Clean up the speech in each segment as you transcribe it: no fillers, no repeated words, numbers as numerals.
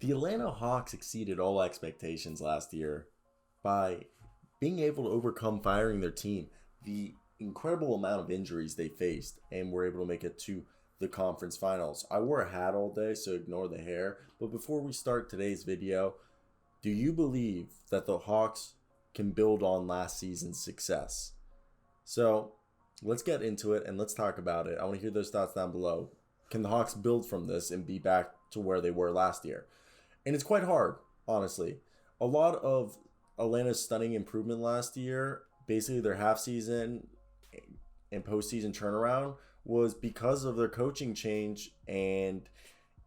The Atlanta Hawks exceeded all expectations last year by being able to overcome firing their team, the incredible amount of injuries they faced, and were able to make it to the conference finals. I wore a hat all day, so ignore the hair. But before we start today's video, do you believe that the Hawks can build on last season's success? So let's get into it and let's talk about it. I want to hear those thoughts down below. Can the Hawks build from this and be back to where they were last year? And it's quite hard, honestly. A lot of Atlanta's stunning improvement last year, basically their half season and postseason turnaround, was because of their coaching change, and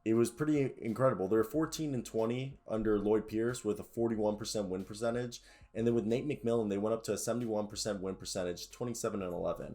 it was pretty incredible. They're 14-20 under Lloyd Pierce with a 41% win percentage, and then with Nate McMillan, they went up to a 71% win percentage, 27-11.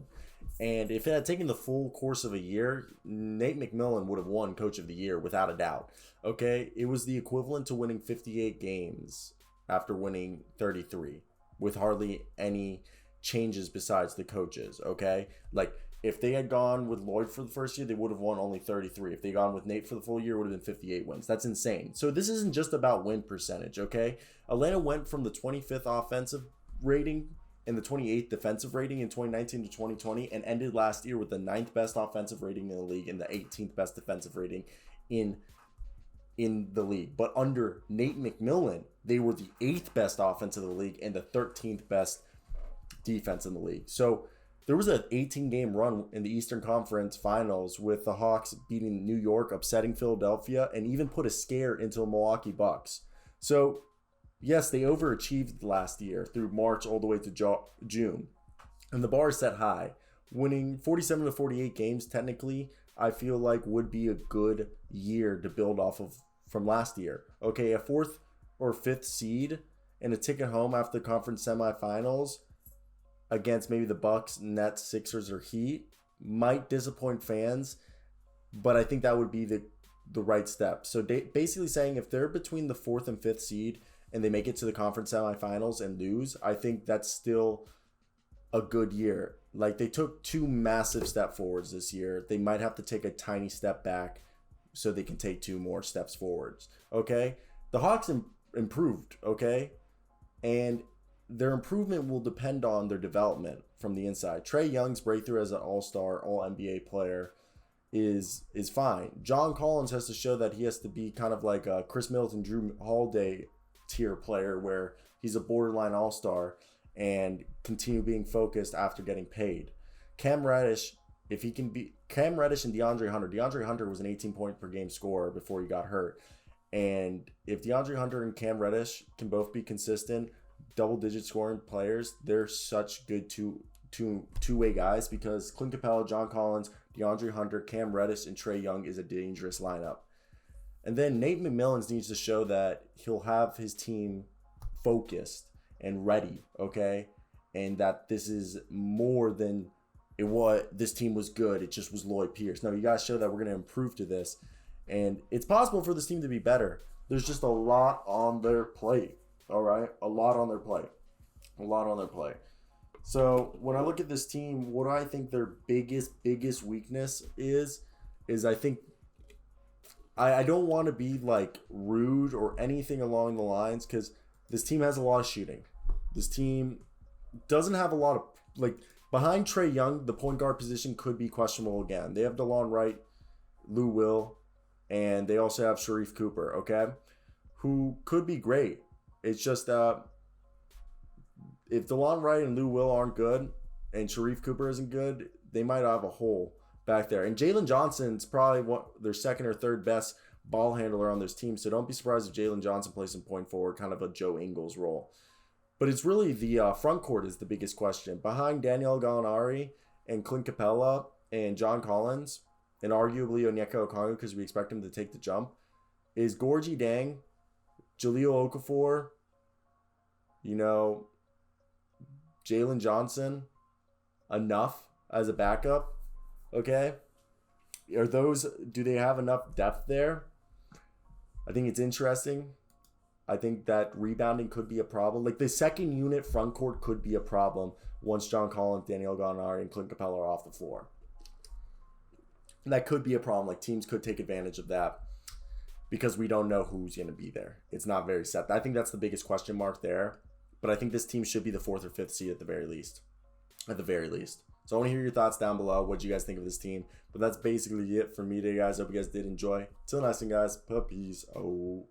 And if it had taken the full course of a year, Nate McMillan would have won Coach of the Year without a doubt. Okay, it was the equivalent to winning 58 games after winning 33 with hardly any changes besides the coaches. Okay, like if they had gone with Lloyd for the first year, they would have won only 33. If they had gone with Nate for the full year, it would have been 58 wins. That's insane. So this isn't just about win percentage, okay? Atlanta went from the 25th offensive rating and the 28th defensive rating in 2019 to 2020 and ended last year with the 9th best offensive rating in the league and the 18th best defensive rating in the league. But under Nate McMillan, they were the 8th best offense in the league and the 13th best defense in the league. So there was an 18-game run in the Eastern Conference Finals with the Hawks beating New York, upsetting Philadelphia, and even put a scare into the Milwaukee Bucks. So, yes, they overachieved last year through March all the way to June. And the bar is set high. Winning 47 to 48 games, technically, I feel like would be a good year to build off of from last year. Okay, a 4th or 5th seed and a ticket home after the conference semifinals against maybe the Bucks, Nets, Sixers, or Heat might disappoint fans, but I think that would be the right step. So basically saying if they're between the 4th and 5th seed and they make it to the conference semifinals and lose, I think that's still a good year. Like they took 2 massive step forwards this year. They might have to take a tiny step back so they can take 2 more steps forwards. Okay? The Hawks improved, okay? And their improvement will depend on their development from the inside. Trae Young's breakthrough as an all-star, all-NBA player is fine. John Collins has to show that he has to be kind of like a Chris Middleton, Drew Holiday tier player where he's a borderline all-star and continue being focused after getting paid. Cam Reddish, if he can be Cam Reddish and DeAndre Hunter. DeAndre Hunter was an 18-point per game scorer before he got hurt. And if DeAndre Hunter and Cam Reddish can both be consistent double-digit scoring players, they're such good two-way guys because Clint Capella, John Collins, DeAndre Hunter, Cam Reddish, and Trae Young is a dangerous lineup. And then Nate McMillan needs to show that he'll have his team focused and ready, okay? And that this is more than it was. This team was good. It just was Lloyd Pierce. No, you guys show that we're going to improve to this. And it's possible for this team to be better. There's just a lot on their plate. All right, a lot on their plate. So when I look at this team, what I think their biggest weakness is I think I don't want to be like rude or anything along the lines because this team has a lot of shooting. This team doesn't have a lot of like behind Trae Young, the point guard position could be questionable again. They have DeLon Wright, Lou Will, and they also have Sharif Cooper, okay, who could be great. It's just if DeLon Wright and Lou Will aren't good and Sharif Cooper isn't good, they might have a hole back there. And Jalen Johnson's probably their 2nd or 3rd best ball handler on this team, so don't be surprised if Jalen Johnson plays some point forward, kind of a Joe Ingles role. But it's really the front court is the biggest question. Behind Daniel Gallinari and Clint Capella and John Collins, and arguably Onyeka Okongwu because we expect him to take the jump, is Gorgie Dang, Jahlil Okafor, Jalen Johnson enough as a backup? Okay. Do they have enough depth there? I think it's interesting. I think that rebounding could be a problem. Like the second unit front court could be a problem once John Collins, Daniel Gallinari, and Clint Capella are off the floor. And that could be a problem. Like teams could take advantage of that. because we don't know who's going to be there. It's not very set. I think that's the biggest question mark there. But I think this team should be the 4th or 5th seed at the very least. At the very least. So I want to hear your thoughts down below. What do you guys think of this team? But that's basically it for me today, guys. Hope you guys did enjoy. Till next time, guys. Puppies. Oh.